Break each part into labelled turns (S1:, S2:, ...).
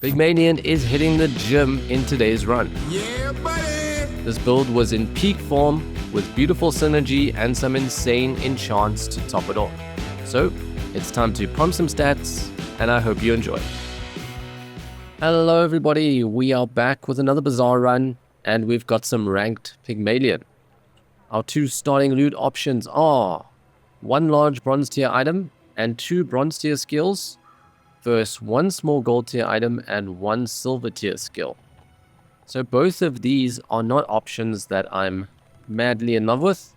S1: Pygmalion is hitting the gym in today's run.
S2: Yeah, buddy!
S1: This build was in peak form with beautiful synergy and some insane enchants to top it off. So, it's time to pump some stats, and I hope you enjoy. Hello everybody, we are back with another Bazaar run, and we've got some ranked Pygmalion. Our two starting loot options are one large bronze tier item and two bronze tier skills versus one small gold tier item and one silver tier skill. So both of these are not options that I'm madly in love with,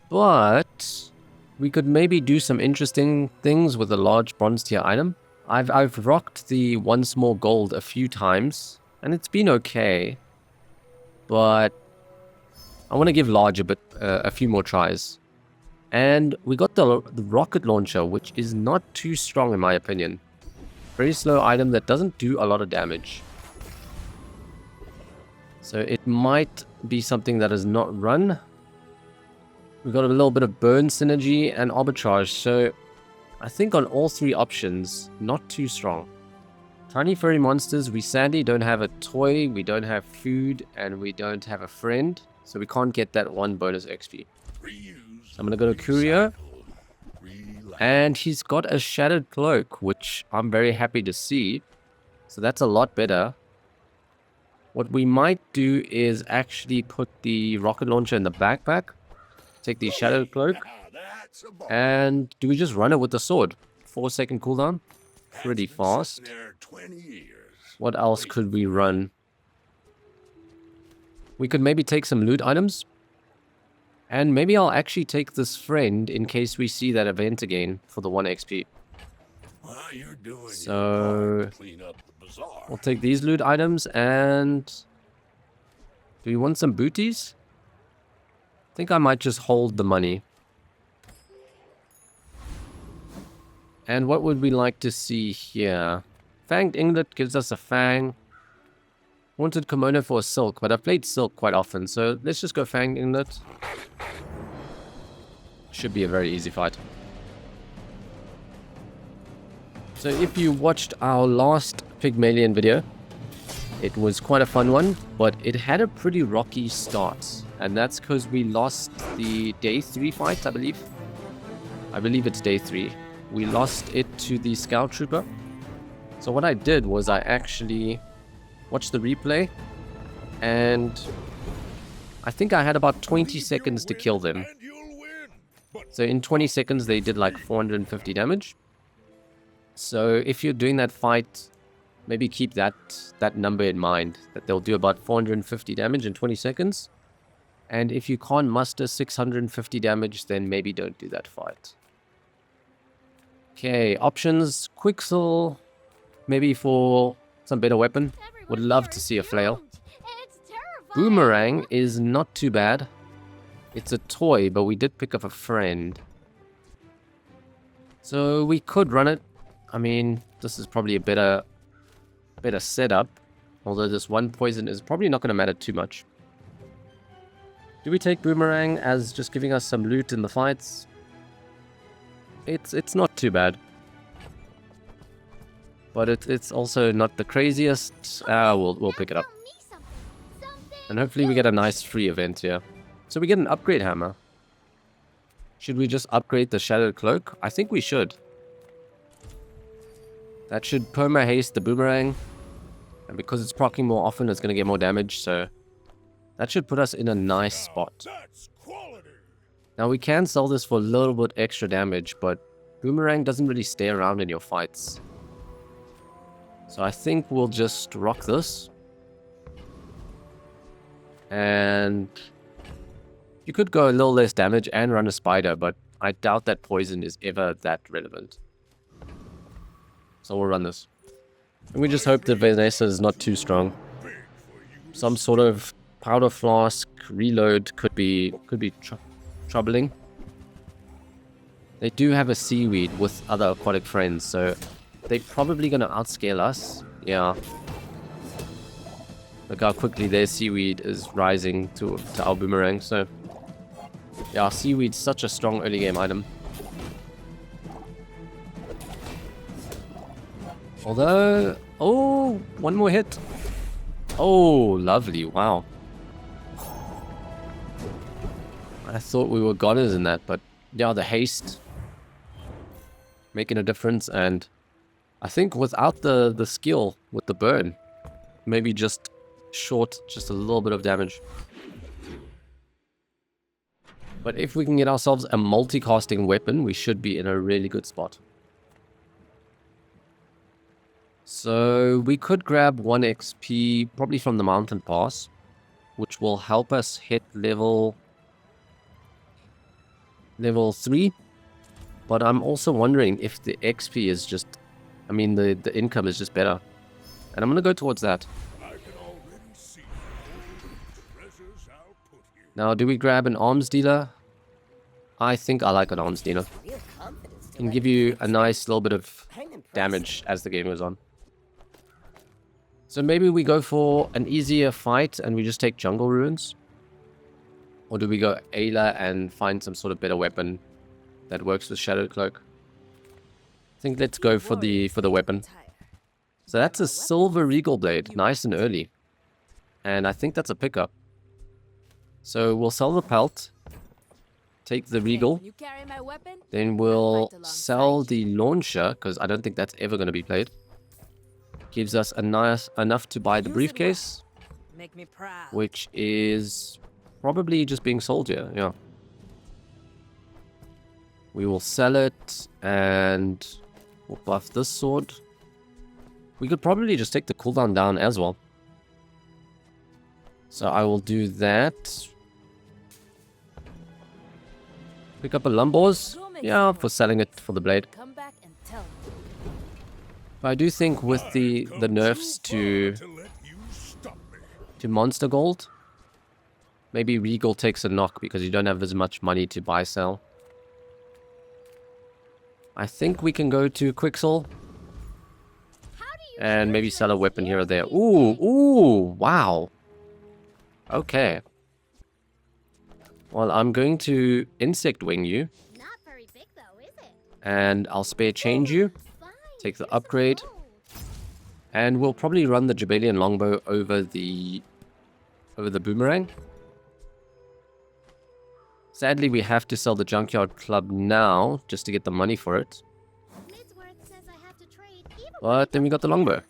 S1: but we could maybe do some interesting things with a large bronze tier item. I've rocked the one small gold a few times, and it's been okay, but I want to give large a few more tries. And we got the rocket launcher, which is not too strong in my opinion. Very slow item that doesn't do a lot of damage. So it might be something that is not run. We've got a little bit of burn synergy and arbitrage, so I think on all three options, not too strong. Tiny furry monsters, we sadly don't have a toy, we don't have food, and we don't have a friend. So we can't get that one bonus XP. So I'm going to go to Courier. And he's got a Shattered Cloak, which I'm very happy to see. So that's a lot better. What we might do is actually put the rocket launcher in the backpack. Take the Shattered Cloak. And do we just run it with the sword? 4-second cooldown. Pretty fast. What else could we run? We could maybe take some loot items. And maybe I'll actually take this friend in case we see that event again for the 1 XP. So we'll take these loot items and... do we want some booties? I think I might just hold the money. And what would we like to see here? Fanged Inglet gives us a fang. Wanted kimono for a silk, but I've played silk quite often, so let's just go Fanged Inglet. Should be a very easy fight. So if you watched our last Pygmalion video, it was quite a fun one, but it had a pretty rocky start. And that's because we lost the day 3 fight, I believe. I believe it's day 3. We lost it to the Scout Trooper. So what I did was I actually watched the replay, and I think I had about 20 seconds to kill them. So in 20 seconds they did like 450 damage. So if you're doing that fight, maybe keep that number in mind, that they'll do about 450 damage in 20 seconds. And if you can't muster 650 damage, then maybe don't do that fight. Okay, options. Quixel, maybe for some better weapon. Would love to see a flail. Boomerang is not too bad. It's a toy, but we did pick up a friend. So we could run it. I mean, this is probably a better setup. Although this one poison is probably not going to matter too much. Do we take Boomerang as just giving us some loot in the fights? It's not too bad. But it's also not the craziest. We'll pick it up. And hopefully we get a nice free event here. So we get an upgrade hammer. Should we just upgrade the Shattered Cloak? I think we should. That should perma-haste the Boomerang. And because it's proccing more often, it's going to get more damage. So that should put us in a nice spot. Now we can sell this for a little bit extra damage, but Boomerang doesn't really stay around in your fights. So I think we'll just rock this. And you could go a little less damage and run a spider, but I doubt that poison is ever that relevant. So we'll run this. And we just hope that Vanessa is not too strong. Some sort of powder flask reload could be troubling. They do have a seaweed with other aquatic friends, so they're probably going to outscale us. Yeah. Look how quickly their seaweed is rising to our Boomerang, so... yeah, seaweed's such a strong early game item. Although, Oh, one more hit. Oh, lovely. Wow. I thought we were goners in that, but yeah, the haste making a difference. And I think without the skill with the burn, maybe just just a little bit of damage. But if we can get ourselves a multicasting weapon, we should be in a really good spot. So we could grab 1 XP probably from the mountain pass, which will help us hit level 3. But I'm also wondering if the XP is just, I mean the income is just better. And I'm going to go towards that. Now, do we grab an arms dealer? I think I like an arms dealer. Can give you a nice little bit of damage as the game goes on. So maybe we go for an easier fight and we just take jungle ruins? Or do we go Ayla and find some sort of better weapon that works with Shadow Cloak? I think let's go for the weapon. So that's a silver regal blade, nice and early. And I think that's a pickup. So we'll sell the pelt, take the regal, then we'll sell the launcher, because I don't think that's ever going to be played. Gives us enough to buy the briefcase, which is probably just being sold here, yeah. We will sell it, and we'll buff this sword. We could probably just take the cooldown down as well. So I will do that. Pick up a Lumbors. Yeah, for selling it for the blade. But I do think with the nerfs to Monster Gold, maybe Regal takes a knock because you don't have as much money to buy sell. I think we can go to Quixel and maybe sell a weapon here or there. Ooh, wow. Okay. Well, I'm going to Insect Wing you.
S2: Not very big though, is it?
S1: And I'll spare change you. Take the upgrade. And we'll probably run the Jabalian Longbow over the boomerang. Sadly, we have to sell the Junkyard Club now just to get the money for it. But then we got the longbow.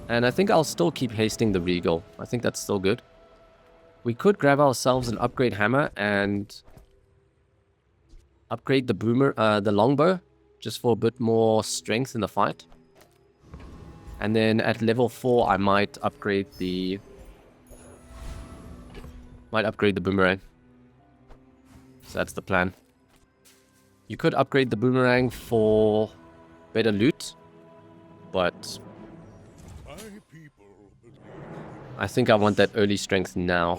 S1: And I think I'll still keep hasting the Regal. I think that's still good. We could grab ourselves an upgrade hammer and upgrade the longbow just for a bit more strength in the fight. And then at level 4, I might upgrade the boomerang. So that's the plan. You could upgrade the boomerang for better loot, but I think I want that early strength now.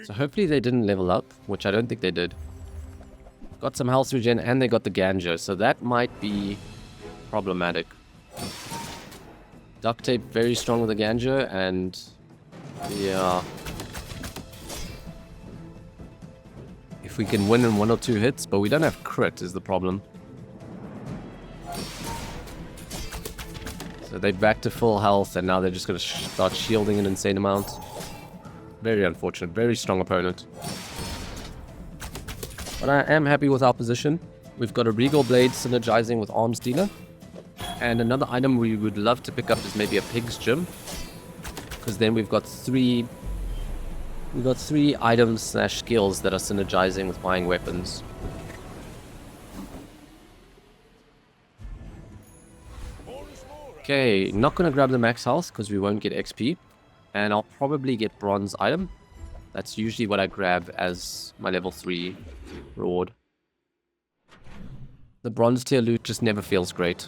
S1: So hopefully they didn't level up, which I don't think they did. Got some health regen and they got the Ganjo, so that might be problematic. Duct tape very strong with the Ganjo, and yeah. If we can win in 1 or 2 hits, but we don't have crit is the problem. So they're back to full health, and now they're just going to start shielding an insane amount. Very unfortunate. Very strong opponent. But I am happy with our position. We've got a Regal Blade synergizing with Arms Dealer. And another item we would love to pick up is maybe a Pig's Gym. Because then we've got 3 items / skills that are synergizing with buying weapons. Okay, not going to grab the max health because we won't get XP. And I'll probably get bronze item. That's usually what I grab as my level 3 reward. The bronze tier loot just never feels great.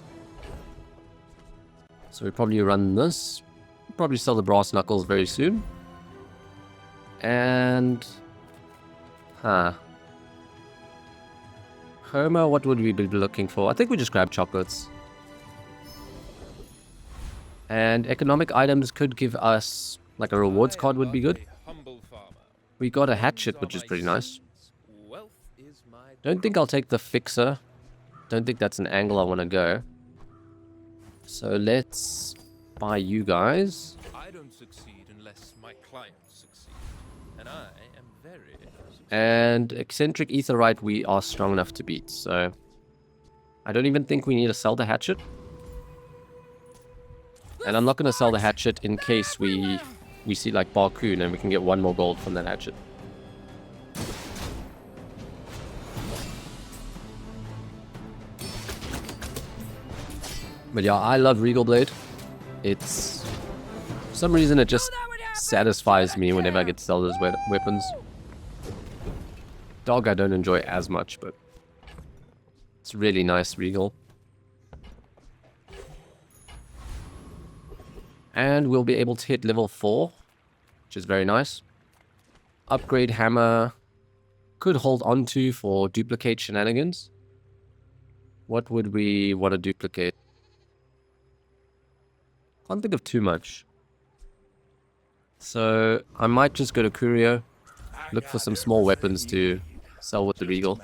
S1: So we probably run this. Probably sell the brass knuckles very soon. And Homer, what would we be looking for? I think we just grab chocolates. And economic items could give us, like a rewards card would be good. We got a hatchet, which is pretty nice. Don't think I'll take the fixer. Don't think that's an angle I want to go. So let's buy you guys.
S3: I don't succeed unless my clients succeed. And I am very successful.
S1: And eccentric etherite we are strong enough to beat, so I don't even think we need to sell the hatchet. And I'm not going to sell the hatchet in case we see like Barcoon and we can get 1 more gold from that hatchet. But yeah, I love Regal Blade. It's... for some reason it just satisfies me whenever I get to sell those weapons. Dog I don't enjoy as much, but it's really nice Regal. And we'll be able to hit level 4, which is very nice. Upgrade hammer could hold on to for duplicate shenanigans. What would we want to duplicate? Can't think of too much. So I might just go to Curio, look for some small weapons to sell with the Regal.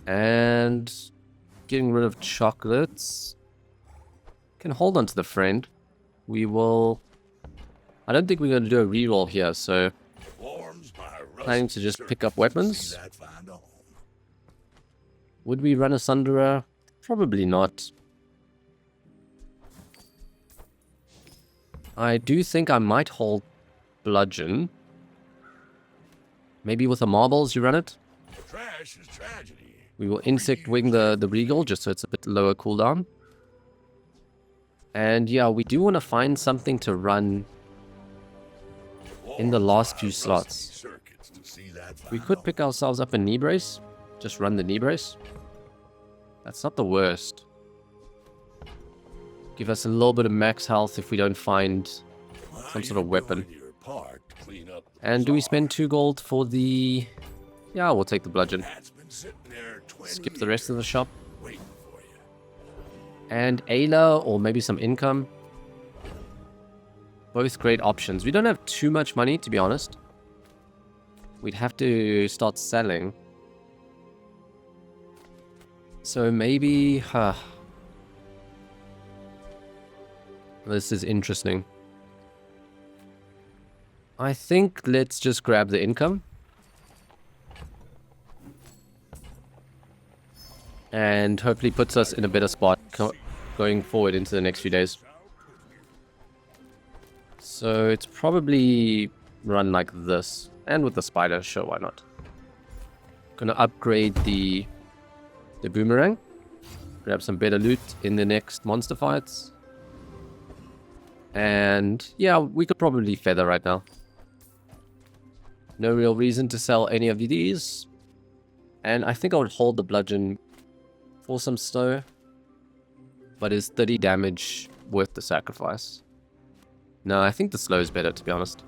S1: And getting rid of chocolates. Can hold on to the friend. We will... I don't think we're going to do a reroll here, so... planning to just pick up weapons. Would we run a Sunderer? Probably not. I do think I might hold Bludgeon. Maybe with the marbles you run it?
S4: Trash is tragedy.
S1: We will Insect Wing the Regal, just so it's a bit lower cooldown. And yeah, we do want to find something to run in the last few slots. We could pick ourselves up a knee brace. Just run the knee brace. That's not the worst. Give us a little bit of max health if we don't find some sort of weapon. And do we spend 2 gold for the... yeah, we'll take the bludgeon. Skip the rest of the shop. And Ayla, or maybe some income. Both great options. We don't have too much money, to be honest. We'd have to start selling. So maybe... this is interesting. I think let's just grab the income. And hopefully puts us in a better spot going forward into the next few days. So it's probably run like this. And with the spider, sure, why not? Gonna upgrade the boomerang. Grab some better loot in the next monster fights. And yeah, we could probably feather right now. No real reason to sell any of these. And I think I would hold the bludgeon for some snow. But is 30 damage worth the sacrifice? No, I think the slow is better, to be honest.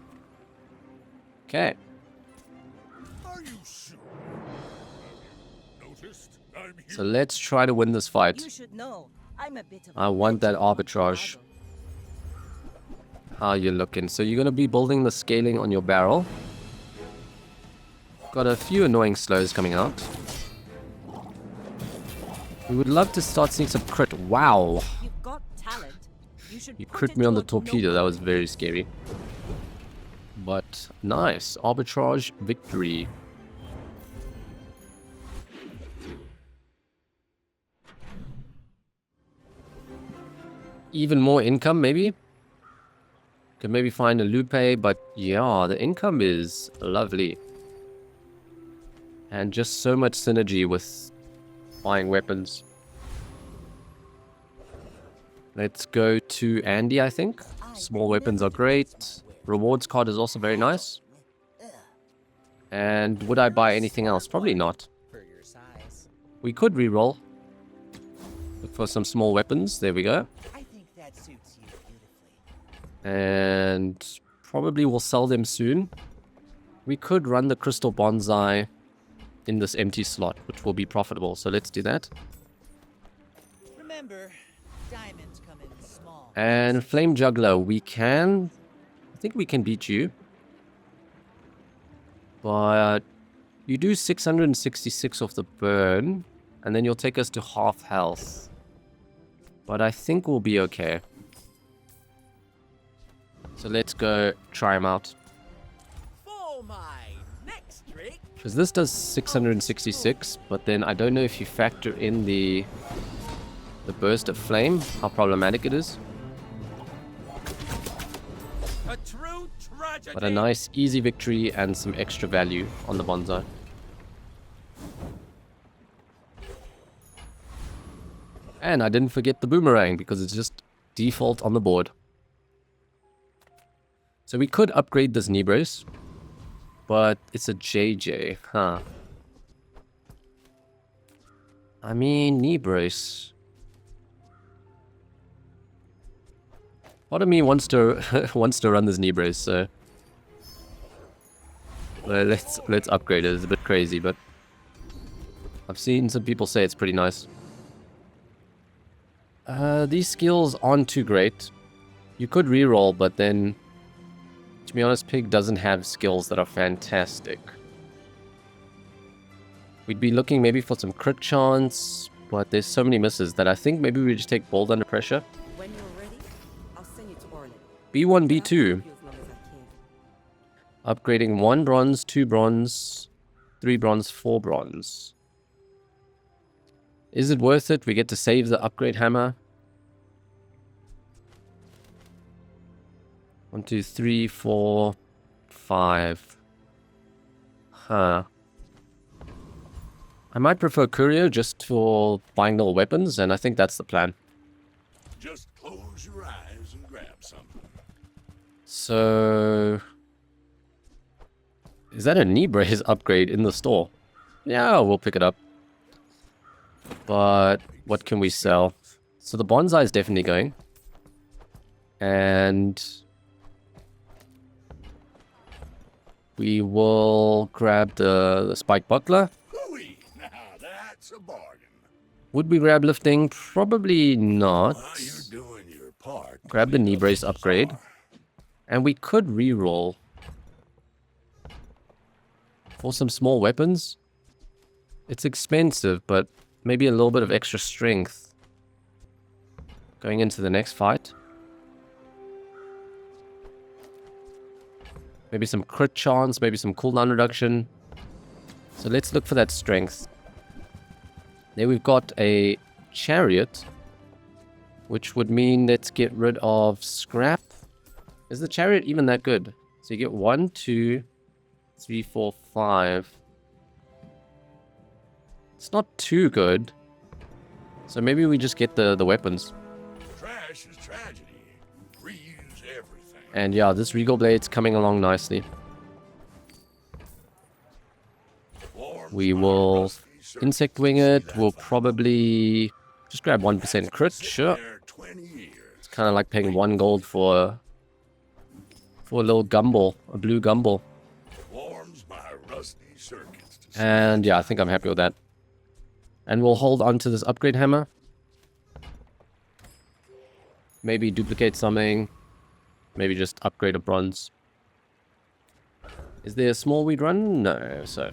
S1: Okay. So let's try to win this fight. I want that arbitrage. How you looking? So you're going to be building the scaling on your barrel. Got a few annoying slows coming out. We would love to start seeing some crit. Wow.
S5: You've got talent.
S1: You crit me on the torpedo. That was very scary. But nice. Arbitrage victory. Even more income, maybe? Could maybe find a Lupe, but yeah, the income is lovely. And just so much synergy with buying weapons. Let's go to Andy, I think. Small weapons are great. Rewards card is also very nice. And would I buy anything else? Probably not. We could reroll. Look for some small weapons. There we go. And probably we'll sell them soon. We could run the crystal bonsai in this empty slot, which will be profitable. So let's do that.
S5: Remember, diamonds come in small.
S1: And flame juggler, we can... I think we can beat you. But you do 666 off the burn. And then you'll take us to half health. But I think we'll be okay. So let's go try him out.
S5: For my next trick,
S1: Because this does 666, but then I don't know if you factor in the burst of flame, how problematic it is.
S3: A true tragedy.
S1: But a nice easy victory and some extra value on the bonsai. And I didn't forget the boomerang because it's just default on the board. So we could upgrade this knee brace, but it's a JJ, huh? I mean, knee brace. Part of me wants to wants to run this knee brace, so well, let's upgrade it. It's a bit crazy, but I've seen some people say it's pretty nice. These skills aren't too great. You could reroll, but then, to be honest, Pig doesn't have skills that are fantastic. We'd be looking maybe for some crit chance, but there's so many misses that I think maybe we just take Bold Under Pressure.
S5: when you're ready, I'll send you to Orlin.
S1: B1,
S5: I'll
S1: B2.
S5: help you as long as I can.
S1: Upgrading 1 bronze, 2 bronze, 3 bronze, 4 bronze. Is it worth it? We get to save the upgrade hammer. 1, 2, 3, 4, 5. Huh. I might prefer Curio just for buying little weapons, and I think that's the plan.
S4: Just close your eyes and grab something.
S1: So... is that a knee brace upgrade in the store? Yeah, we'll pick it up. But what can we sell? So the bonsai is definitely going. And we will grab the spike buckler.
S4: Hooey! Now that's a bargain.
S1: Would we grab lifting? Probably not.
S4: While you're doing your part,
S1: Grab the knee brace
S4: Bazaar.
S1: upgrade. And we could reroll for some small weapons. It's expensive, but maybe a little bit of extra strength going into the next fight. Maybe some crit chance, maybe some cooldown reduction. So let's look for that strength. There we've got a chariot, which would mean let's get rid of scrap. Is the chariot even that good? So you get 1, 2, 3, 4, 5. It's not too good. So maybe we just get the weapons.
S4: Trash is tragedy. Reuse everything.
S1: And yeah, this Regal Blade's coming along nicely.
S4: Forms
S1: We
S4: my
S1: will
S4: rusty circuits
S1: insect
S4: to
S1: wing
S4: see
S1: it.
S4: that
S1: We'll
S4: fire.
S1: probably just grab 1% crit.
S4: Sit
S1: Sure.
S4: there 20 years.
S1: It's kind of like paying 1 gold for a little gumball, a blue gumball.
S4: Warms my rusty circuits to see
S1: And yeah, I think I'm happy with that. And we'll hold on to this upgrade hammer. Maybe duplicate something. Maybe just upgrade a bronze. Is there a small we'd run? No, so.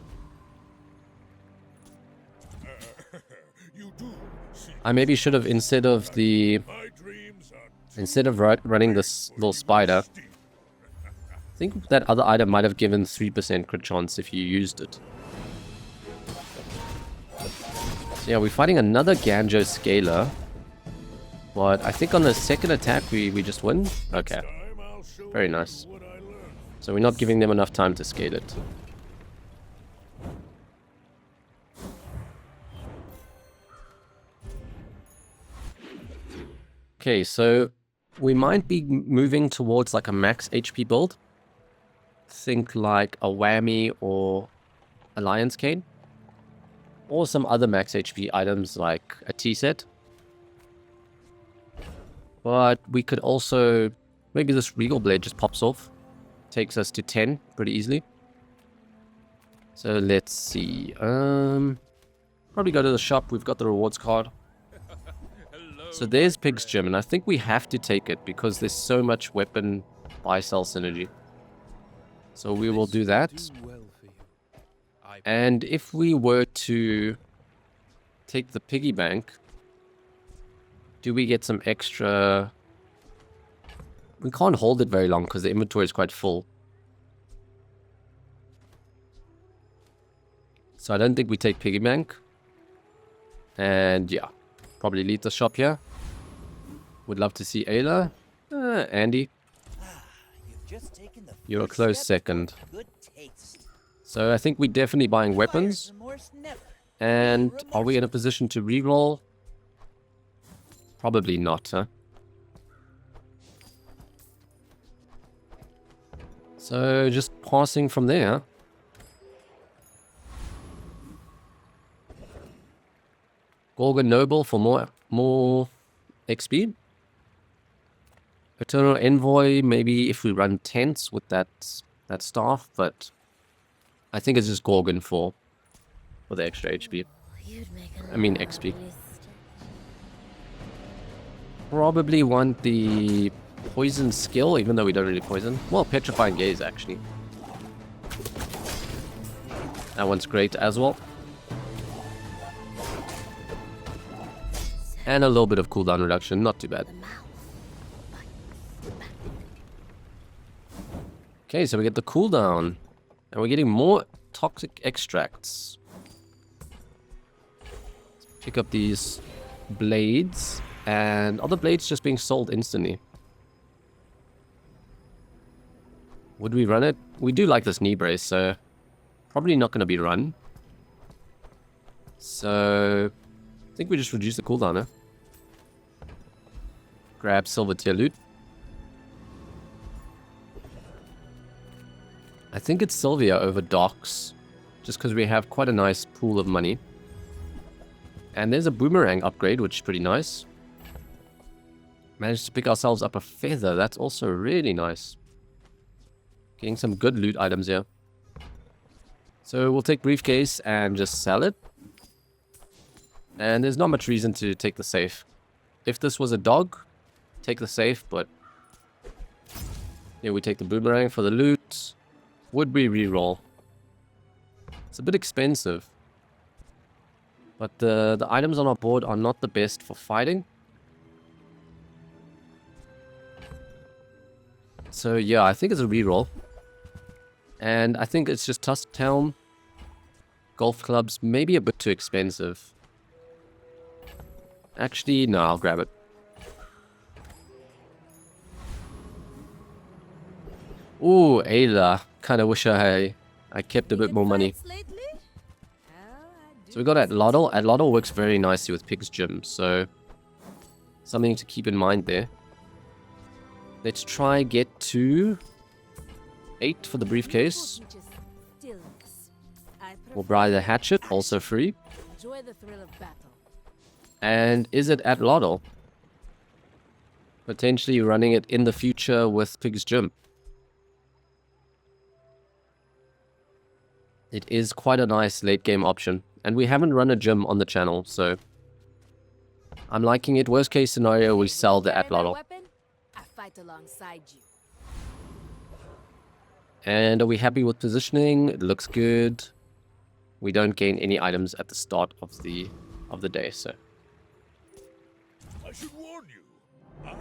S4: you do see
S1: I maybe should have, instead of
S4: my dreams are
S1: running this little spider,
S4: steep.
S1: I think that other item might have given 3% crit chance if you used it. So yeah, we're fighting another Ganjo Scaler. But I think on the second attack we just win. Okay,
S4: Time I'll show
S1: very
S4: you
S1: nice.
S4: what I learned.
S1: So we're not giving them enough time to scale it. Okay, so we might be moving towards like a max HP build. Think like a Whammy or a Lion's Cane. Or some other max HP items like a T-set. But we could also... maybe this Regal Blade just pops off. Takes us to 10 pretty easily. So let's see. Probably go to the shop. We've got the rewards card. So there's Pig's Gym, and I think we have to take it because there's so much weapon buy-sell synergy. So we will do that.
S3: Do well for you. I
S1: And if we were to take the piggy bank, do we get some extra... We can't hold it very long because the inventory is quite full. So I don't think we take piggy bank. And yeah, probably leave the shop here. Would love to see Ayla. Andy. You're a close second. So I think we're definitely buying weapons. And are we in a position to reroll? Probably not, huh? So just passing from there. Gorgon Noble for more XP. Eternal Envoy, maybe if we run tents with that staff, but I think it's just Gorgon for the extra HP. I mean XP. Probably want the poison skill, even though we don't really poison. Well, Petrifying Gaze, actually. That one's great as well. And a little bit of cooldown reduction, not too bad. Okay, so we get the cooldown. And we're getting more toxic extracts. Let's pick up these blades. And are the blades just being sold instantly? Would we run it? We do like this knee brace, so probably not going to be run. So I think we just reduce the cooldown, huh? Grab silver tier loot. I think it's Sylvia over Docks, just because we have quite a nice pool of money. And there's a boomerang upgrade, which is pretty nice. Managed to pick ourselves up a feather. That's also really nice. Getting some good loot items here. So we'll take briefcase and just sell it. And there's not much reason to take the safe. If this was a dog, take the safe, but yeah, we take the boomerang for the loot. Would we reroll? It's a bit expensive. But the items on our board are not the best for fighting. So yeah, I think it's a reroll. And I think it's just Tusk Town. Golf clubs, maybe a bit too expensive. Actually, no, I'll grab it. Ooh, Ayla. Kinda wish I kept a bit more money. So we got Atlotl. Atlotl works very nicely with Pig's Gym, so something to keep in mind there. Let's try get to 8 for the briefcase. We'll buy the hatchet, also free. And is it Atlotl? Potentially running it in the future with Pig's Gym. It is quite a nice late game option. And we haven't run a gym on the channel, so I'm liking it. Worst case scenario, we sell the Atlotl. And are we happy with positioning? It looks good. We don't gain any items at the start of the day, so.
S4: I should warn you. I am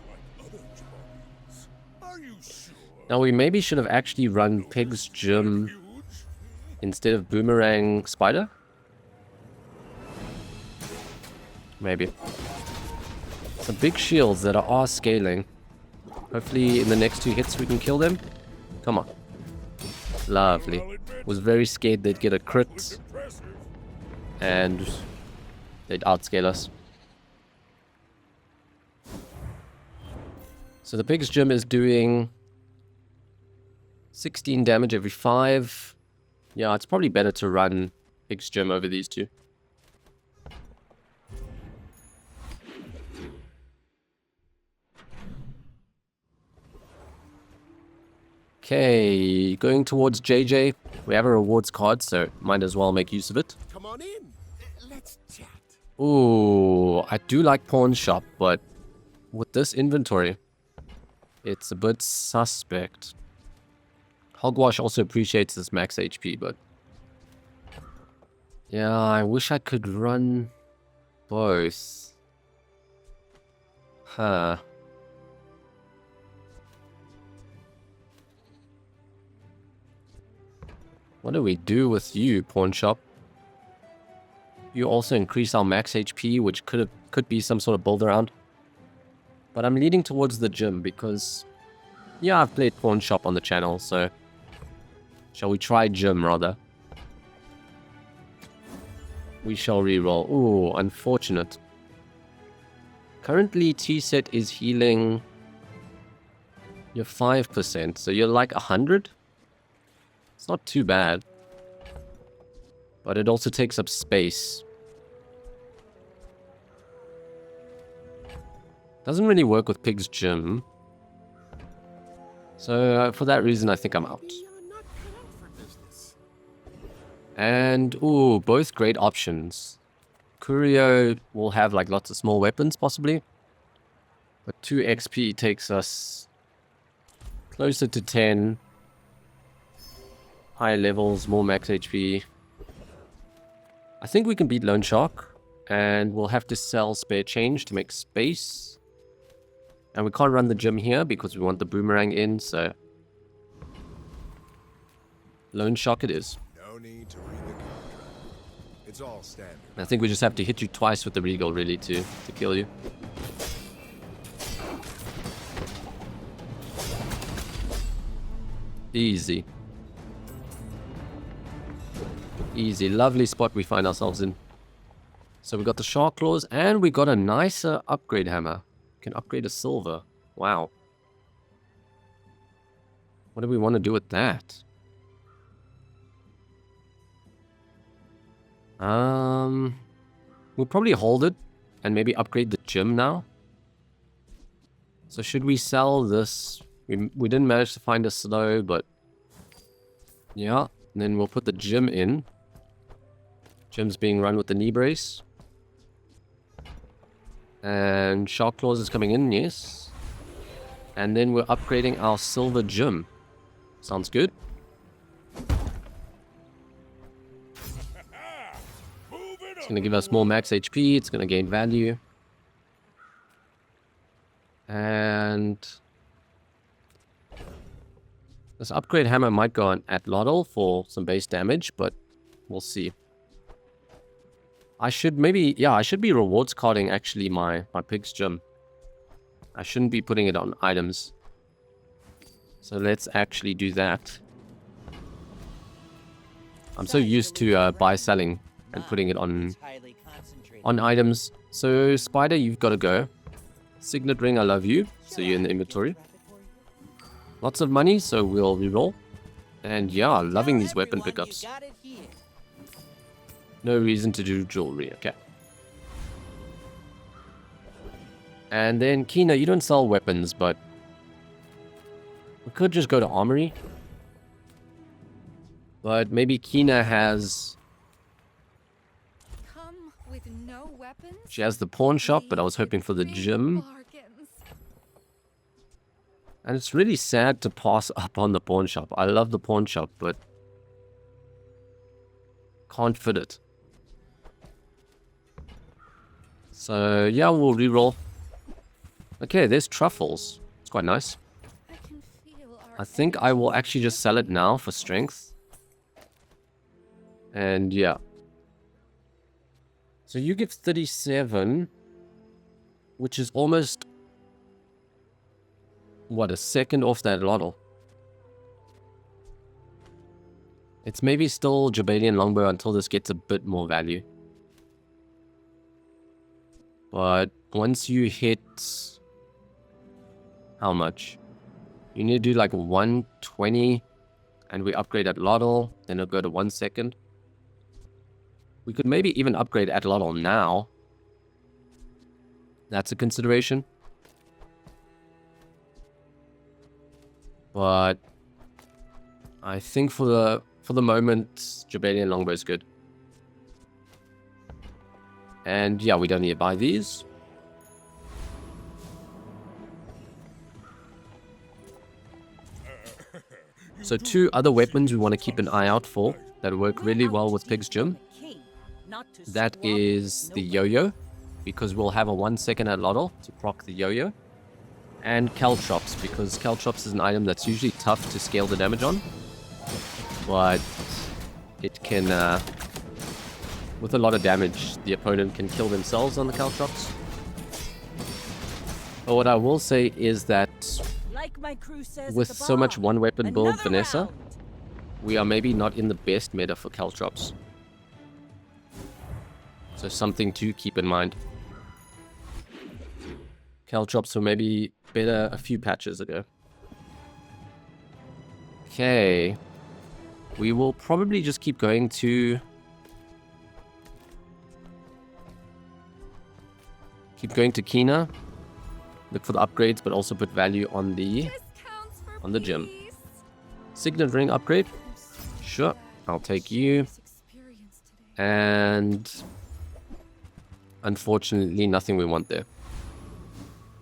S4: like other Jabarians. Are you sure?
S1: Now we maybe should have actually run Pig's Gym instead of Boomerang Spider? Maybe. Some big shields that are scaling. Hopefully in the next 2 hits we can kill them. Come on. Lovely. Was very scared they'd get a crit. And they'd outscale us. So the Pig's Gym is doing 16 damage every 5. Yeah, it's probably better to run Pig's Gym over these two. Okay, going towards JJ. We have a rewards card, so might as well make use of it.
S4: Come on in. Let's chat.
S1: Ooh, I do like Pawn Shop, but with this inventory, it's a bit suspect. Hogwash also appreciates this max HP, but Yeah, I wish I could run both. Huh. What do we do with you, pawn shop? You also increase our max HP, which could be some sort of build around. But I'm leaning towards the gym because, yeah, I've played pawn shop on the channel, so shall we try gym rather? We shall reroll. Ooh, unfortunate. Currently, T-set is healing. You're 5%, so you're like 100? It's not too bad. But it also takes up space. Doesn't really work with Pig's Gym. So for that reason, I think I'm out. And, ooh, both great options. Curio will have like lots of small weapons, possibly. But 2 XP takes us closer to 10. Higher levels, more max HP. I think we can beat Loan Shark. And we'll have to sell spare change to make space. And we can't run the gym here because we want the boomerang in, so... Loan Shark it is.
S6: No need to read the contract. It's all standard.
S1: I think we just have to hit you twice with the Regal, really, to kill you. Easy. Easy. Lovely spot we find ourselves in. So we got the Shark Claws, and we got a nicer upgrade hammer. We can upgrade a silver. Wow. What do we want to do with that? We'll probably hold it and maybe upgrade the gym now. So should we sell this? We didn't manage to find a slow, but yeah. And then we'll put the gym in. Gym's being run with the knee brace. And Shark Claws is coming in, yes. And then we're upgrading our silver gym. Sounds good. It's going to give us more max HP. It's going to gain value. And this upgrade hammer might go on at Lottle for some base damage, but we'll see. I should maybe, yeah, I should be rewards carding actually my Pig's Gym. I shouldn't be putting it on items. So let's actually do that. I'm so used to buy selling and putting it on items. So Spider, you've got to go. Signet Ring, I love you. So you're in the inventory. Lots of money, so we'll reroll. And yeah, loving these weapon pickups. No reason to do jewelry, okay. And then Kina, you don't sell weapons, but we could just go to Armory. But maybe Kina has...
S2: Come with no weapons?
S1: She has the pawn shop, but I was hoping for the gym. And it's really sad to pass up on the pawn shop. I love the pawn shop, but can't fit it. So yeah, we'll reroll. Okay, there's truffles. It's quite nice. I think I will actually just sell it now for strength. And yeah. So you give 37, which is almost, what, a second off that Lottle. It's maybe still Jabalian Longbow until this gets a bit more value. But once you hit... How much? You need to do like 120, and we upgrade at Lottle, then it'll go to 1 second. We could maybe even upgrade at Lottle now. That's a consideration. But I think for the moment, Jabalian Longbow is good. And yeah, we don't need to buy these. So 2 other weapons we want to keep an eye out for that work really well with Pig's Gym. That is the yo-yo, because we'll have a 1 second Atlatl to proc the yo-yo. And Caltrops, because Caltrops is an item that's usually tough to scale the damage on. But it can, with a lot of damage, the opponent can kill themselves on the Caltrops. But what I will say is that
S5: Like my crew says
S1: with
S5: at the
S1: so much
S5: bar,
S1: one-weapon build,
S5: another
S1: Vanessa,
S5: round.
S1: we are maybe not in the best meta for Caltrops. So something to keep in mind. Caltrops were maybe better a few patches ago. Okay. We will probably just keep going to... Keep going to Kina. Look for the upgrades, but also put value on the
S2: Discounts for
S1: gym.
S2: peace.
S1: Signet ring upgrade. Sure, I'll take you.
S2: This experience today.
S1: And unfortunately, nothing we want there.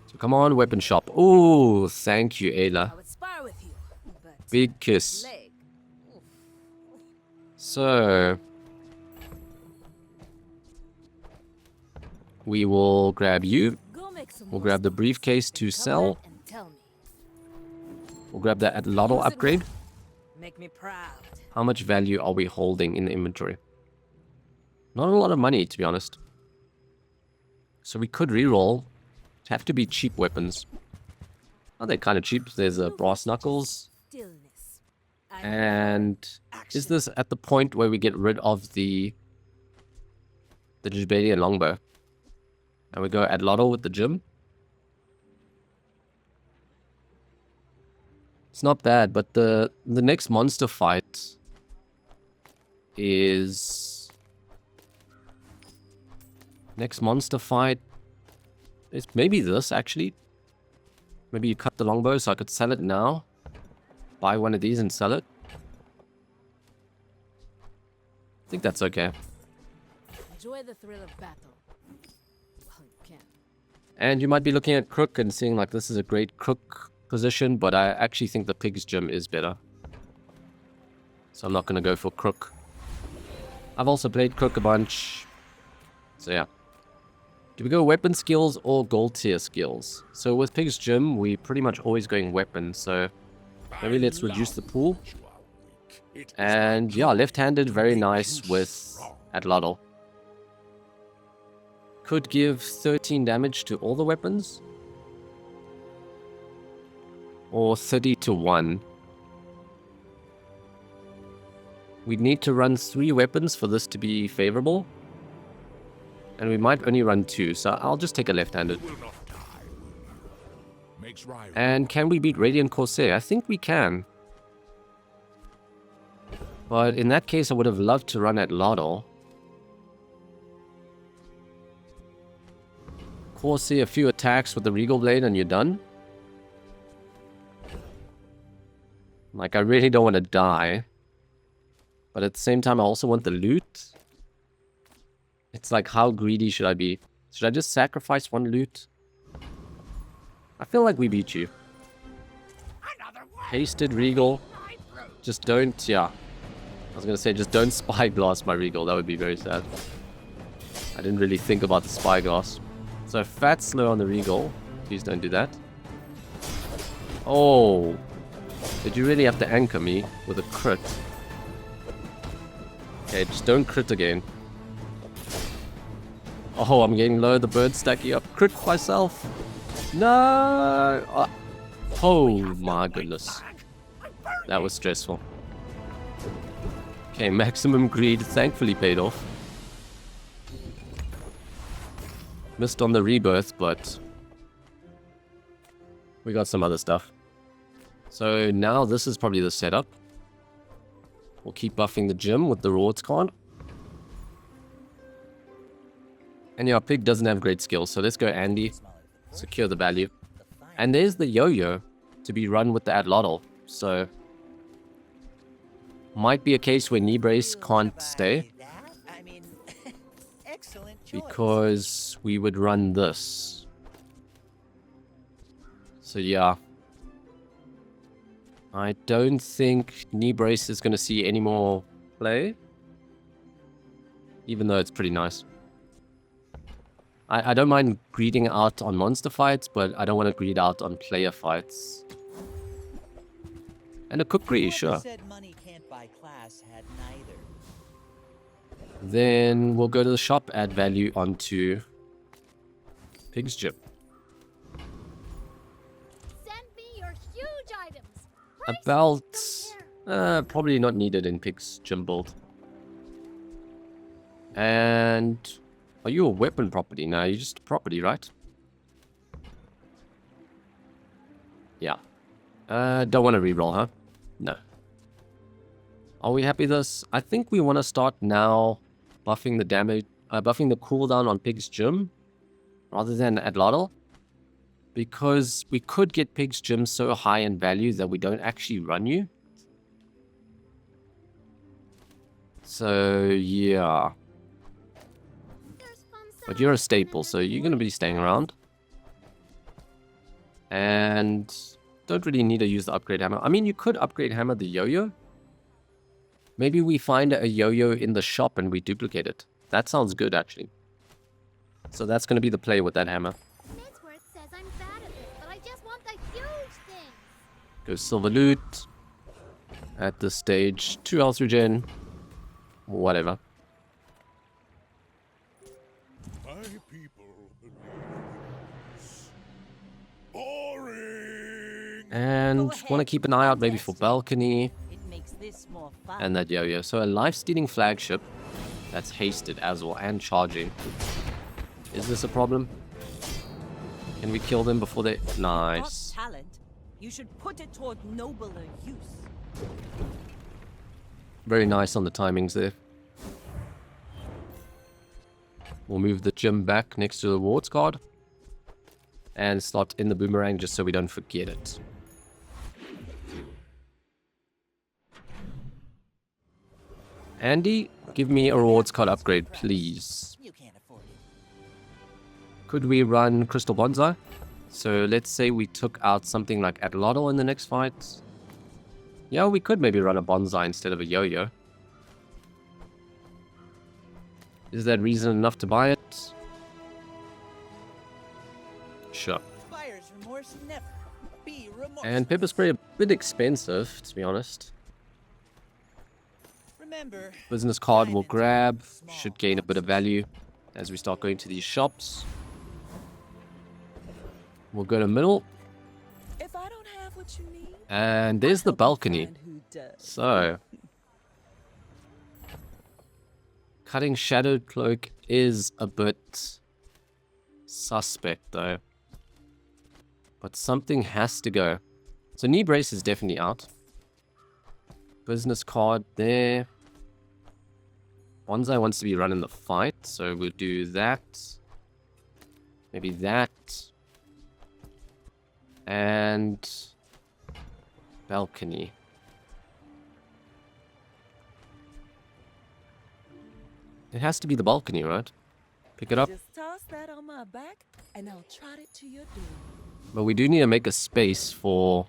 S1: So come on, weapon shop. Oh, thank you, Ayla.
S5: I would spar with you, but
S1: Big kiss.
S5: leg.
S1: So we will grab you.
S5: Go make some
S1: We'll
S5: more
S1: grab the
S5: stuff.
S1: briefcase to
S5: Come
S1: sell.
S5: back and tell me.
S1: We'll grab that Atlatl upgrade.
S5: Make me proud.
S1: How much value are we holding in the inventory? Not a lot of money, to be honest. So we could reroll. Have to be cheap weapons. Oh, they're kind of cheap. There's a brass knuckles.
S5: Stillness.
S1: And is this at the point where we get rid of the Jibeli longbow? And we go Atlatl with the gym? It's not bad, but the next monster fight is... Next monster fight is maybe this, actually. Maybe you cut the longbow so I could sell it now. Buy one of these and sell it. I think that's okay.
S5: Enjoy the thrill of battle. Well, you can.
S1: And you might be looking at Crook and seeing like this is a great Crook position, but I actually think the Pig's Gym is better. So I'm not going to go for Crook. I've also played Crook a bunch. So yeah. Do we go weapon skills or gold tier skills? So with Pig's Gym, we pretty much always going weapon, so maybe let's reduce the pool. And yeah, left-handed, very nice with Atlatl. Could give 13 damage to all the weapons. Or 30 to 1. We'd need to run 3 weapons for this to be favorable. And we might only run 2, so I'll just take a left-handed. And can we beat Radiant Corsair? I think we can. But in that case, I would have loved to run Atlatl. Corsair, a few attacks with the Regal Blade and you're done. Like, I really don't want to die. But at the same time, I also want the loot. It's like, how greedy should I be? Should I just sacrifice 1 loot? I feel like we beat you. Hasted Regal. Just don't, yeah. I was gonna say, just don't spyglass my Regal. That would be very sad. I didn't really think about the spyglass. So, fat slow on the Regal. Please don't do that. Oh. Did you really have to anchor me with a crit? Okay, just don't crit again. Oh, I'm getting low. The bird's stacking up. Crit myself. No. Oh my goodness. That was stressful. Okay, maximum greed thankfully paid off. Missed on the rebirth, but we got some other stuff. So now this is probably the setup. We'll keep buffing the gym with the rewards card. And yeah, Pig doesn't have great skills, so let's go Andy. Secure the value. And there's the yo-yo to be run with the Atlatl. So might be a case where knee brace can't stay.
S5: I mean, excellent choice.
S1: Because we would run this. So yeah. I don't think knee brace is going to see any more play. Even though it's pretty nice. I don't mind greeding out on monster fights, but I don't want to greed out on player fights. And a cookery, sure.
S7: Said money can't buy class had neither.
S1: Then we'll go to the shop, add value onto Pig's Gym.
S2: Send me your huge items.
S1: A
S2: Prices
S1: belt,
S2: compare.
S1: probably not needed in Pig's Gym build. And are you a weapon property? No, you're just a property, right? Yeah. Don't want to reroll, huh? No. Are we happy with this? I think we want to start now buffing the damage, buffing the cooldown on Pig's Gym rather than Adlotl. Because we could get Pig's Gym so high in value that we don't actually run you. So, yeah.
S2: There's fun
S1: But you're a
S2: sounds
S1: staple,
S2: in
S1: so
S2: the
S1: you're going to be staying around. And don't really need to use the upgrade hammer. I mean, you could upgrade hammer the yo-yo. Maybe we find a yo-yo in the shop and we duplicate it. That sounds good, actually. So that's going to be the play with that hammer.
S2: Midsworth says I'm bad at this, but I just want the huge things.
S1: Go silver loot. At this stage, 2 health regen. Whatever.
S4: My people believe in this. Boring!
S1: And want to keep an eye out maybe for balcony
S7: It makes this more fun.
S1: and that yo-yo. So a life-stealing flagship that's hasted as well and charging. Is this a problem? Can we kill them before they... Nice.
S7: Got talent. You should put it toward nobler use.
S1: Very nice on the timings there. We'll move the gym back next to the rewards card. And slot in the boomerang just so we don't forget it. Andy, give me a rewards card upgrade, please.
S7: You can't afford it.
S1: Could we run Crystal Bonsai? So let's say we took out something like Adlotl in the next fight. Yeah, we could maybe run a Bonsai instead of a Yo-Yo. Is that reason enough to buy it? Sure.
S7: Buyer's remorse never. Be remorseful.
S1: And Pepper Spray a bit expensive, to be honest.
S7: Remember,
S1: Business card we'll
S7: diamonds are
S1: grab.
S7: small
S1: Should gain a bit of value as we start going to these shops. We'll go to middle.
S7: If I don't have what you need,
S1: And there's the balcony.
S7: find who does.
S1: So, cutting Shadowed Cloak is a bit suspect though. But something has to go. So knee brace is definitely out. Business card there. Bonsai wants to be running the fight, so we'll do that. Maybe that. And balcony. It has to be the balcony, right? Pick it up.
S7: Just toss that on my back, and I'll trot it to your door.
S1: But we do need to make a space for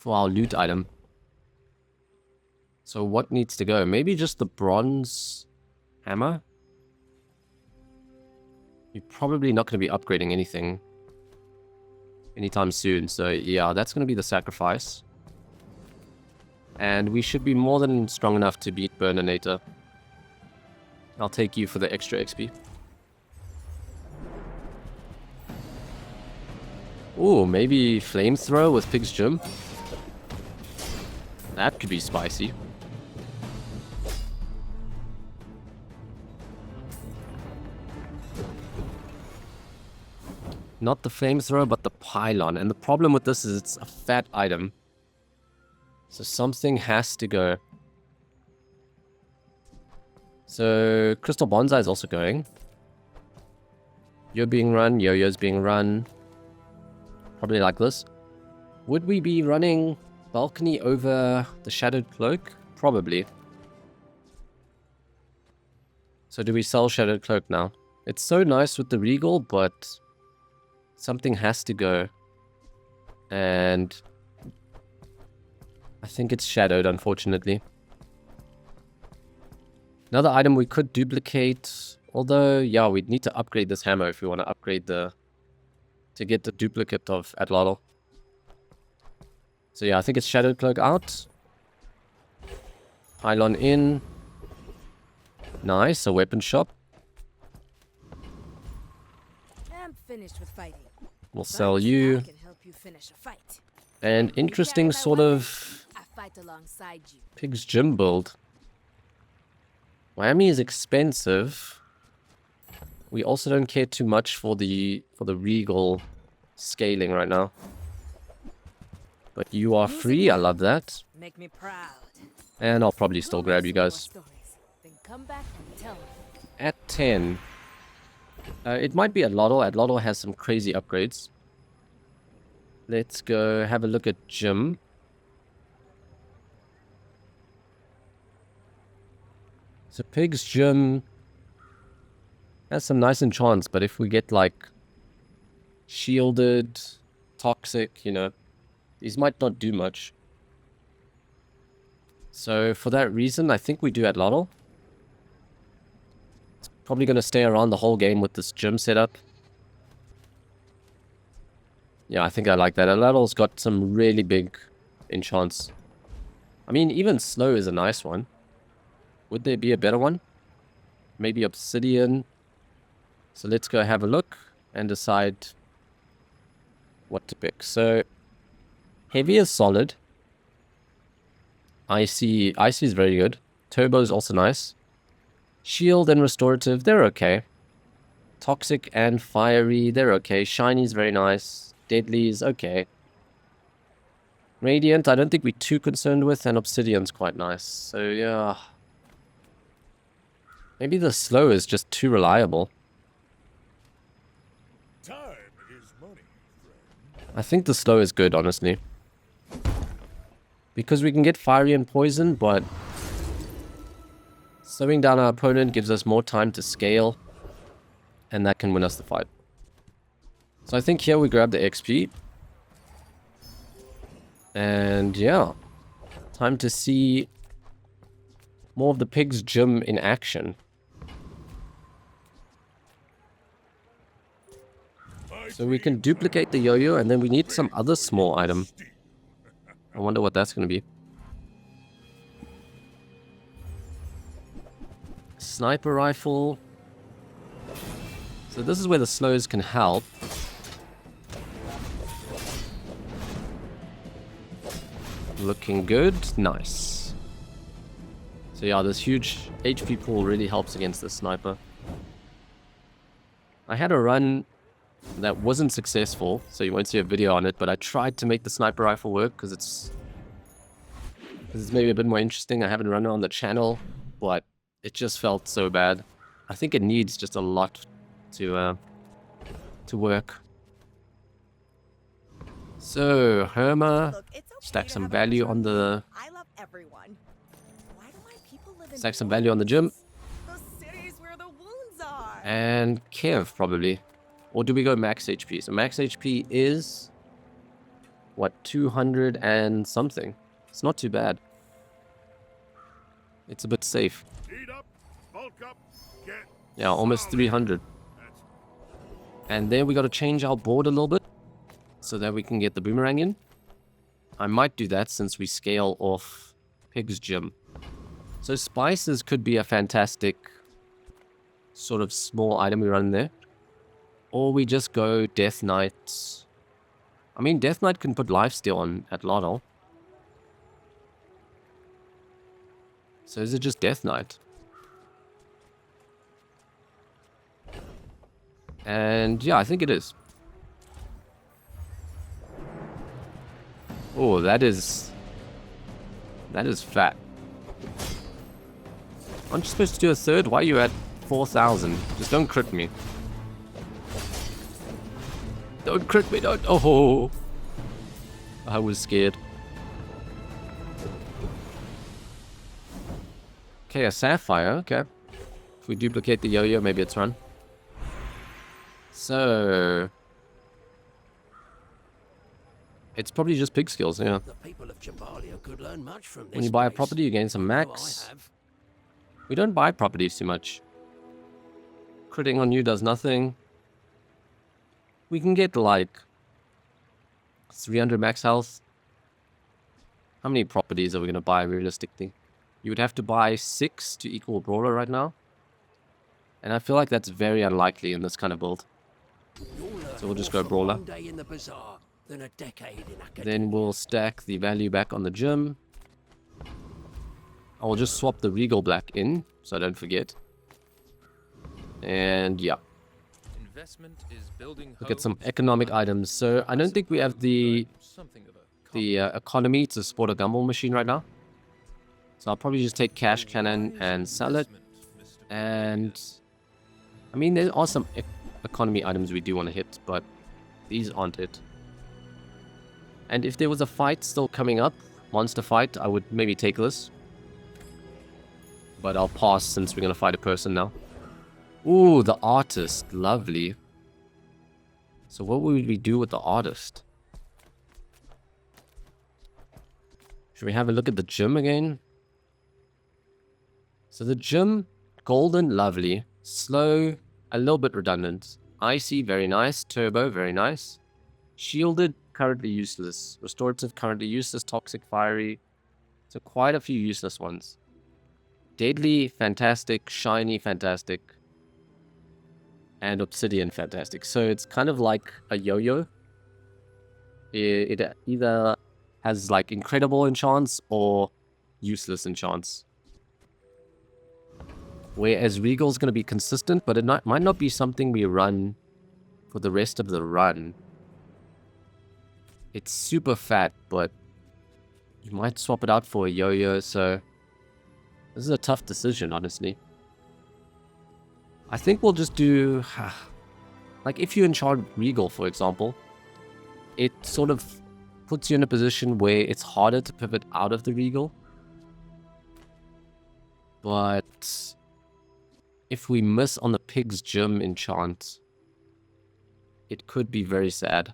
S1: our loot item. So what needs to go? Maybe just the bronze hammer? You're probably not going to be upgrading anything anytime soon. So yeah, that's going to be the sacrifice. And we should be more than strong enough to beat Burninator. I'll take you for the extra XP. Ooh, maybe flamethrower with Pig's Gym. That could be spicy. Not the flamethrower, but the pylon. And the problem with this is it's a fat item. So something has to go. So Crystal Bonsai is also going. You're being run, Yo-Yo's being run. Probably like this. Would we be running balcony over the Shadowed Cloak? Probably. So do we sell Shadowed Cloak now? It's so nice with the Regal, but something has to go. And I think it's Shadowed, unfortunately. Another item we could duplicate. Although, yeah, we'd need to upgrade this hammer if we want to upgrade the... to get the duplicate of Atlatl. So yeah, I think it's Shadow Cloak out. Pylon in. Nice, a weapon shop.
S5: I'm finished with fighting.
S1: We'll
S5: But
S1: sell
S5: I
S1: you.
S5: can help you finish a fight.
S1: And interesting
S5: my
S1: sort
S5: weapon.
S1: of
S5: I fight alongside you.
S1: Pig's Gym build. Miami is expensive. We also don't care too much for the Regal scaling right now. But you are free, I love that.
S5: Make me proud.
S1: And I'll probably still grab you guys.
S5: Then come back and tell me.
S1: At 10. It might be Atlatl. Atlatl has some crazy upgrades. Let's go have a look at Gym. So Pig's Gym has some nice enchants, but if we get like shielded, toxic, you know, these might not do much. So for that reason, I think we do Atlatl. It's probably going to stay around the whole game with this Gym setup. Yeah, I think I like that. Atlatl's got some really big enchants. I mean, even Slow is a nice one. Would there be a better one? Maybe Obsidian. So let's go have a look and decide what to pick. So Heavy is solid. Icy is very good. Turbo is also nice. Shield and Restorative, they're okay. Toxic and Fiery, they're okay. Shiny is very nice. Deadly is okay. Radiant, I don't think we're too concerned with. And Obsidian's quite nice. So yeah. Maybe the Slow is just too reliable.
S4: Time is money, friend.
S1: I think the Slow is good, honestly. Because we can get Fiery and Poison, but slowing down our opponent gives us more time to scale. And that can win us the fight. So I think here we grab the XP. And yeah. Time to see more of the Pig's Gym in action. So we can duplicate the yo-yo, and then we need some other small item. I wonder what that's going to be. Sniper rifle. So this is where the slows can help. Looking good. Nice. So yeah, this huge HP pool really helps against the sniper. I had a run that wasn't successful, so you won't see a video on it, but I tried to make the sniper rifle work because it's maybe a bit more interesting. I haven't run it on the channel, but it just felt so bad. I think it needs just a lot to work. So Herma,
S7: Look, it's okay
S1: stack
S7: to
S1: some
S7: have
S1: value on
S7: emotions.
S1: the
S7: I love everyone. Why do my people live in
S1: stack some value on the gym,
S7: the cities where the wounds are?
S1: and Kev probably. Or do we go max HP? So max HP is what, 200 and something. It's not too bad. It's a bit safe.
S4: Eat up, bulk up, get
S1: Yeah, almost
S4: solid.
S1: 300.
S4: That's
S1: And then we got to change our board a little bit so that we can get the boomerang in. I might do that since we scale off Pig's Gym. So spices could be a fantastic sort of small item we run in there. Or we just go Death Knight. I mean, Death Knight can put lifesteal on Atlatl. So is it just Death Knight? And yeah, I think it is. Oh, that is fat. Aren't you supposed to do a third? Why are you at 4,000? Just don't crit me. Don't crit me, don't. Oh, I was scared. Okay, a sapphire. Okay. If we duplicate the yo-yo, maybe it's run. So it's probably just pig skills, yeah.
S8: The people of Jambalia could learn much from this
S1: When you buy a
S8: place.
S1: property, you gain some
S8: I know
S1: max.
S8: I have.
S1: We don't buy properties too much. Critting on you does nothing. We can get like 300 max health. How many properties are we going to buy realistically? You would have to buy 6 to equal Brawler right now. And I feel like that's very unlikely in this kind of build. So we'll just go Brawler.
S8: One day in the Bazaar than a decade in academia.
S1: Then we'll stack the value back on the gym. I will just swap the Regal Black in, so I don't forget. And yeah.
S3: Investment is building
S1: Look at some
S3: homes,
S1: economic
S3: buying
S1: items. So I don't think we have the
S3: something of a
S1: economy to support a gumball machine right now. So I'll probably just take Cash Cannon and sell it. And I mean, there are some economy items we do want to hit, but these aren't it. And if there was a fight still coming up, monster fight, I would maybe take this. But I'll pass since we're going to fight a person now. Ooh, the artist. Lovely. So what would we do with the artist? Should we have a look at the gym again? So the gym, golden, lovely. Slow, a little bit redundant. Icy, very nice. Turbo, very nice. Shielded, currently useless. Restorative, currently useless. Toxic, fiery. So quite a few useless ones. Deadly, fantastic. Shiny, fantastic. And obsidian, fantastic. So it's kind of like a yo-yo. It either has like incredible enchants or useless enchants. Whereas Regal's going to be consistent, but it might not be something we run for the rest of the run. It's super fat, but you might swap it out for a yo-yo, so this is a tough decision, honestly. I think we'll just do... like, if you enchant Regal, for example, it sort of puts you in a position where it's harder to pivot out of the Regal. But if we miss on the Pig's Gym enchant, it could be very sad.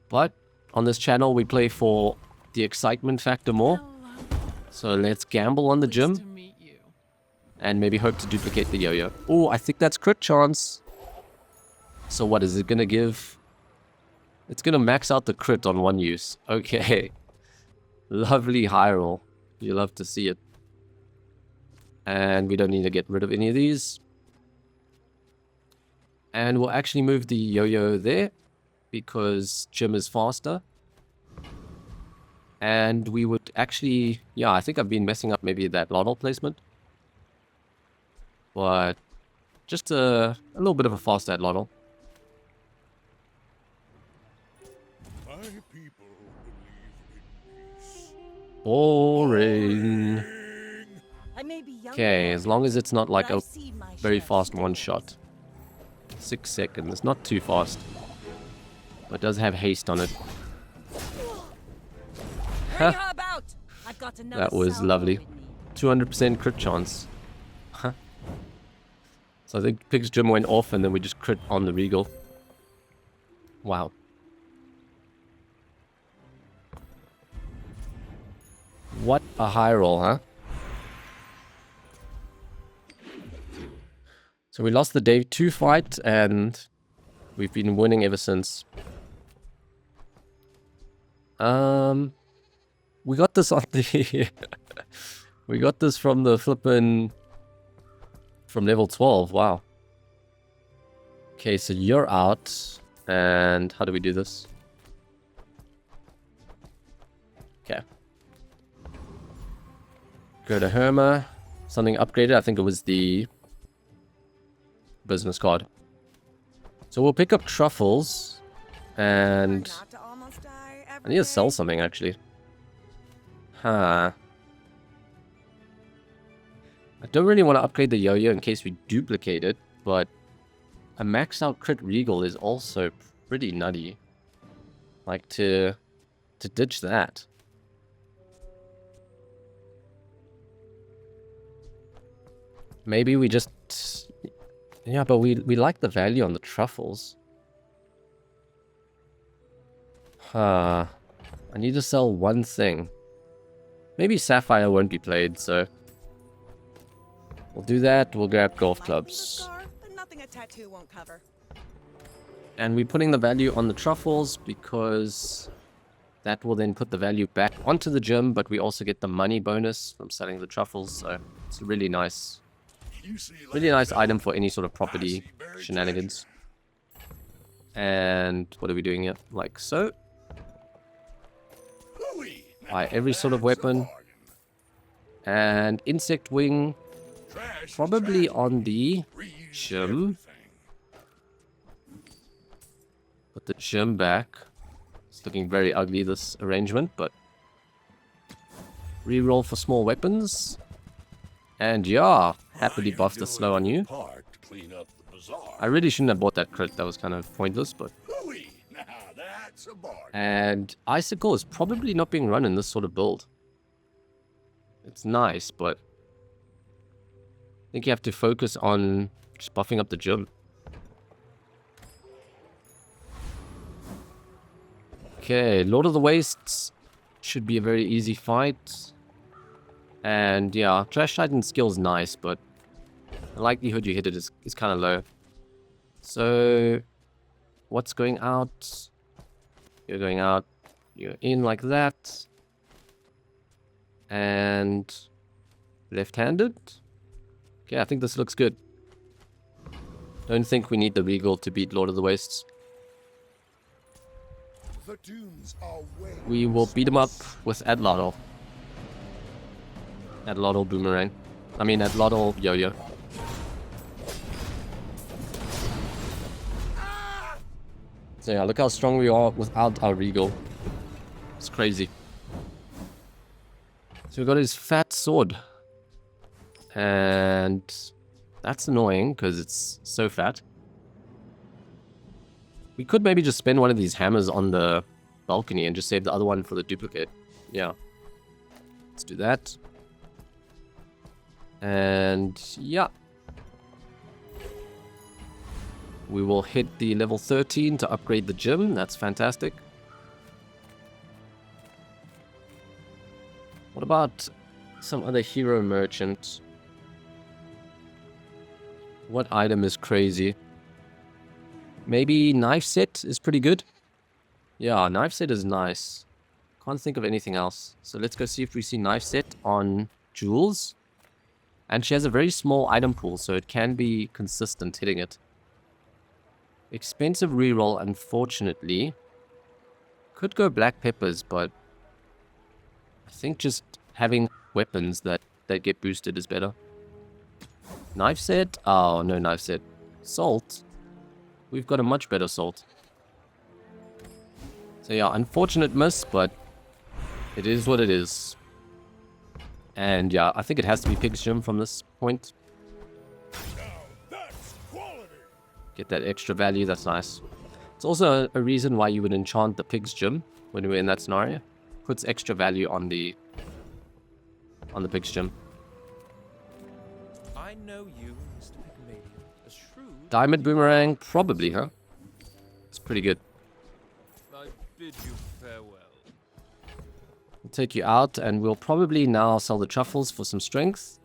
S1: But on this channel, we play for the excitement factor more. So let's gamble on the gym. And maybe hope to duplicate the yo-yo. Oh, I think that's crit chance. So what is it going to give? It's going to max out the crit on one use. Okay. Lovely high roll. You love to see it. And we don't need to get rid of any of these. And we'll actually move the yo-yo there, because gym is faster. And we would actually... yeah, I think I've been messing up maybe that lotto placement. But just a little bit of a fast ad lotto.
S4: My people believe in peace.
S1: Boring.
S7: I may be young,
S1: Okay, as long as it's not like
S7: but
S1: a
S7: I've seen my
S1: very
S7: share of
S1: fast
S7: storms.
S1: one shot. 6 seconds, not too fast. But it does have haste on it.
S7: Bring her about. I've got another
S1: That was
S7: salvo
S1: lovely.
S7: with me.
S1: 200% crit chance. Huh. So I think Pig's Gym went off and then we just crit on the Regal. Wow. What a high roll, huh? So we lost the day 2 fight and we've been winning ever since. We got this on the... we got this from the flippin'... from level 12, wow. Okay, so you're out. And how do we do this? Okay. Go to Herma. Something upgraded, I think it was the... business card. So we'll pick up truffles. And... I need to sell something, actually. Huh. I don't really want to upgrade the yo-yo in case we duplicate it, but a maxed out crit Regal is also pretty nutty. Like, to ditch that. Maybe we just... yeah, but we like the value on the truffles. Huh. I need to sell one thing. Maybe Sapphire won't be played, so we'll do that. We'll grab golf clubs.
S7: Scar, but nothing a tattoo won't cover.
S1: And we're putting the value on the truffles because that will then put the value back onto the gym, but we also get the money bonus from selling the truffles, so it's really nice.
S4: You see,
S1: Really
S4: like
S1: nice
S4: that?
S1: item for any sort of
S4: I
S1: property
S4: see buried
S1: shenanigans. And what are we doing here? Like so.
S4: treasure. Hooey!
S1: Buy
S4: Now
S1: every sort of
S4: that's a
S1: weapon.
S4: bargain.
S1: And insect wing,
S4: Trash is
S1: probably
S4: trash.
S1: on the
S4: Reuse
S1: gym.
S4: everything.
S1: Put the gym back. It's looking very ugly, this arrangement, but reroll for small weapons. And yeah, happily
S4: Why
S1: buff the
S4: you
S1: slow on
S4: doing
S1: you.
S4: part to clean up the bazaar?
S1: I really shouldn't have bought that crit, that was kind of pointless, but...
S4: Hooey! Now that's a bargain.
S1: And Icicle is probably not being run in this sort of build. It's nice, but... I think you have to focus on just buffing up the gym. Okay, Lord of the Wastes should be a very easy fight. And yeah, Trash Titan skill's nice, but the likelihood you hit it is kind of low. So, what's going out? You're going out. You're in like that. And left-handed. Okay, I think this looks good. Don't think we need the Regal to beat Lord of the Wastes.
S4: The dunes are way
S1: We will beat him up with Adlotl. Adlotl Boomerang. I mean Adlotl Yo-Yo. So yeah, look how strong we are without our Regal. It's crazy. So we got his fat sword. And that's annoying because it's so fat. We could maybe just spend one of these hammers on the balcony and just save the other one for the duplicate. Yeah. Let's do that. And yeah. We will hit the level 13 to upgrade the gym. That's fantastic. What about some other hero merchant? What item is crazy? Maybe knife set is pretty good. Yeah, knife set is nice. Can't think of anything else. So let's go see if we see knife set on Jules. And she has a very small item pool, so it can be consistent hitting it. Expensive reroll, unfortunately. Could go black peppers, but I think just having weapons that get boosted is better. Knife set? Oh, no knife set. Salt? We've got a much better salt. So yeah, unfortunate miss, but it is what it is. And yeah, I think it has to be Pig's Gym from this point.
S4: Now that's quality.
S1: Get that extra value, that's nice. It's also a reason why you would enchant the Pig's Gym when we're in that scenario. Puts extra value on the Pig's Gym.
S3: I know you, Mr. Pygmalion. A shrewd...
S1: Diamond Boomerang, probably, huh? It's pretty good.
S3: I bid you farewell.
S1: We'll take you out, and we'll probably now sell the truffles for some strength.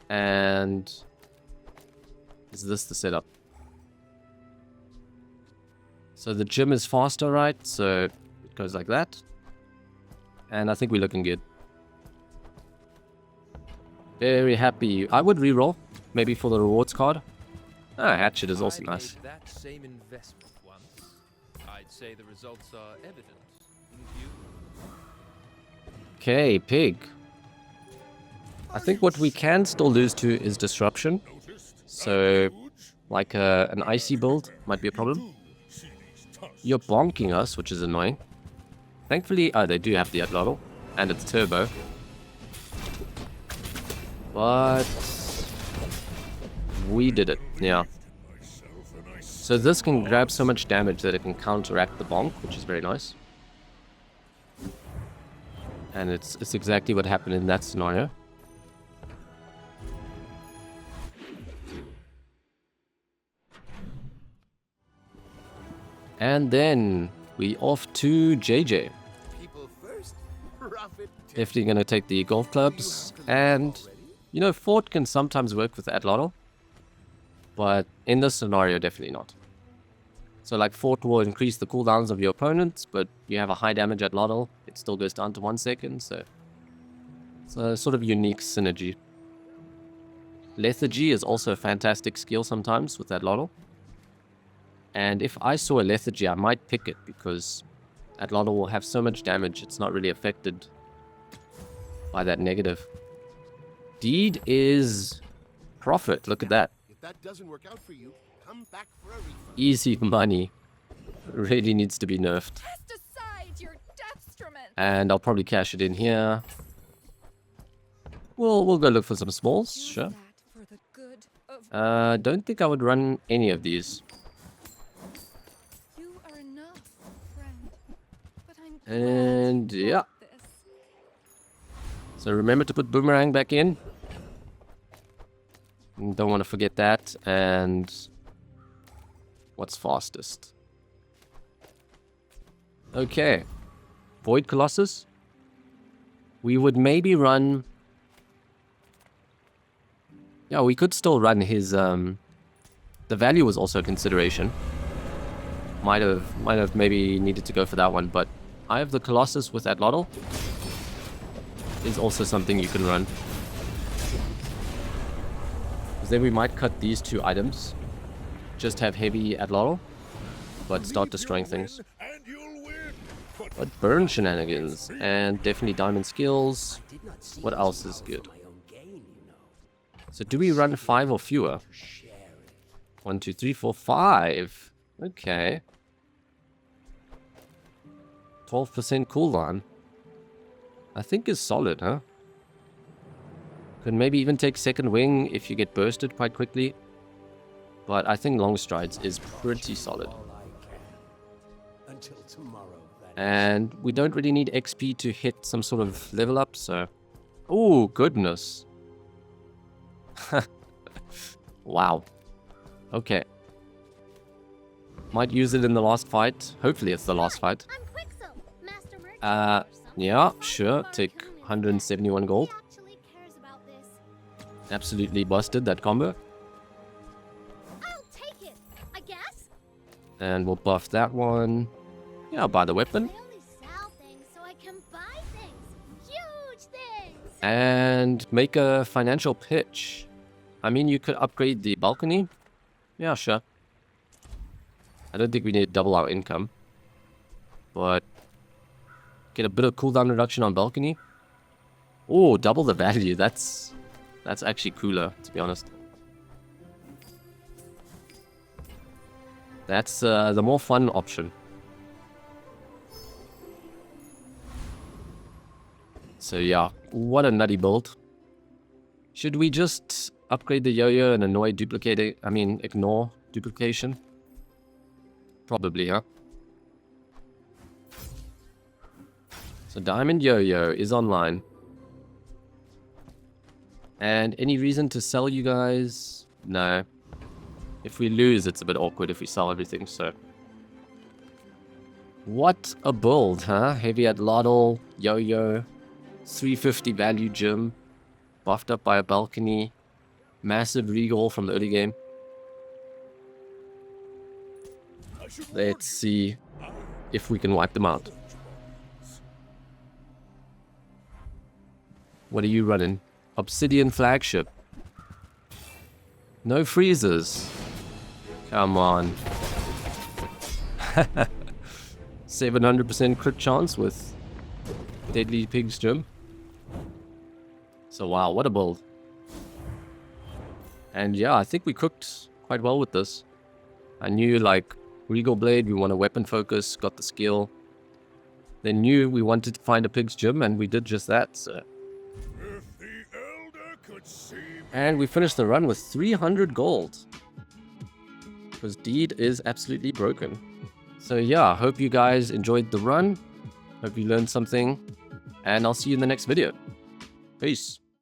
S1: And is this the setup? So the gym is faster, right? So it goes like that. And I think we're looking good. Very happy. I would reroll, maybe for the rewards card. Ah, Hatchet is also
S3: I
S1: nice.
S3: made that same investment once. I'd say the results are evident. Wouldn't you?
S1: Okay, Pig. I think what we can still lose to is Disruption. So, like an icy build might be a problem. You're bonking us, which is annoying. Thankfully, they do have the Atlatl, and it's turbo. But we did it, yeah. So this can grab so much damage that it can counteract the bonk, which is very nice. And it's exactly what happened in that scenario. And then we off to JJ.
S6: People first, profit
S1: Definitely going to take the golf clubs. And, you know, Fort can sometimes work with Atlatl. But in this scenario, definitely not. So, like, Fort will increase the cooldowns of your opponents, but you have a high damage Atlatl. It still goes down to 1 second, so it's a sort of unique synergy. Lethargy is also a fantastic skill sometimes with Atlatl. And if I saw a Lethargy, I might pick it because Atlatl will have so much damage, it's not really affected by that negative. Deed is profit. Look at that.
S9: If that doesn't work out for you, come back for a refund.
S1: Easy money. Really needs to be nerfed.
S2: Cast aside your destriment.
S1: And I'll probably cash it in here. We'll go look for some smalls, sure.
S2: That for the good of
S1: Don't think I would run any of these.
S2: you are enough, friend. But I'm
S1: And
S2: glad you
S1: yeah.
S2: got this.
S1: So remember to put Boomerang back in. Don't want to forget that. And what's fastest? Okay. Void Colossus. We would maybe run... Yeah, we could still run his... The value was also a consideration. Might have maybe needed to go for that one, but I have the Colossus with Atlatl. Is also something you can run. Because then we might cut these 2 items. Just have heavy Atlatl, but start destroying things.
S4: And you'll win.
S1: But burn shenanigans, and definitely diamond skills.
S8: Did not see
S1: What
S8: this
S1: else is
S8: for
S1: good?
S8: my own gain, you know.
S1: So do we run 5 or fewer?
S8: Share it.
S1: 1, 2, 3, 4, 5. Okay. 12% cooldown. I think is solid, huh? Could maybe even take second wing if you get bursted quite quickly. But I think long strides is pretty solid.
S8: All I can. Until tomorrow, that is.
S1: And we don't really need XP to hit some sort of level up, so... Oh, goodness. Wow. Okay. Might use it in the last fight. Hopefully it's the last fight.
S2: I'm Quixel, master merchant.
S1: Yeah, sure. Take 171 gold.
S2: He actually cares about this.
S1: Absolutely busted that combo.
S2: I'll take it, I guess.
S1: And we'll buff that one. Yeah, I'll buy the weapon.
S2: I only sell things so I can buy things. Huge things.
S1: And make a financial pitch. I mean, you could upgrade the balcony. Yeah, sure. I don't think we need to double our income. But get a bit of cooldown reduction on balcony. Oh, double the value. That's actually cooler, to be honest. That's the more fun option. So yeah, what a nutty build. Should we just upgrade the yo-yo and ignore duplication? Probably, huh? So Diamond Yo-Yo is online. And any reason to sell you guys? No. If we lose, it's a bit awkward if we sell everything, so... What a build, huh? Heavy Atlatl, Yo-Yo, 350 value gym, buffed up by a balcony, massive regal from the early game. Let's see if we can wipe them out. What are you running? Obsidian flagship. No freezers. Come on. 700% crit chance with Deadly Pig's Gym. So wow, what a build. And yeah, I think we cooked quite well with this. I knew like Regal Blade, we want a weapon focus, got the skill. Then knew we wanted to find a Pig's Gym and we did just that, so...
S4: If the Elder could see me.
S1: And we finished the run with 300 gold. Because Deed is absolutely broken. So yeah, hope you guys enjoyed the run. Hope you learned something. And I'll see you in the next video. Peace.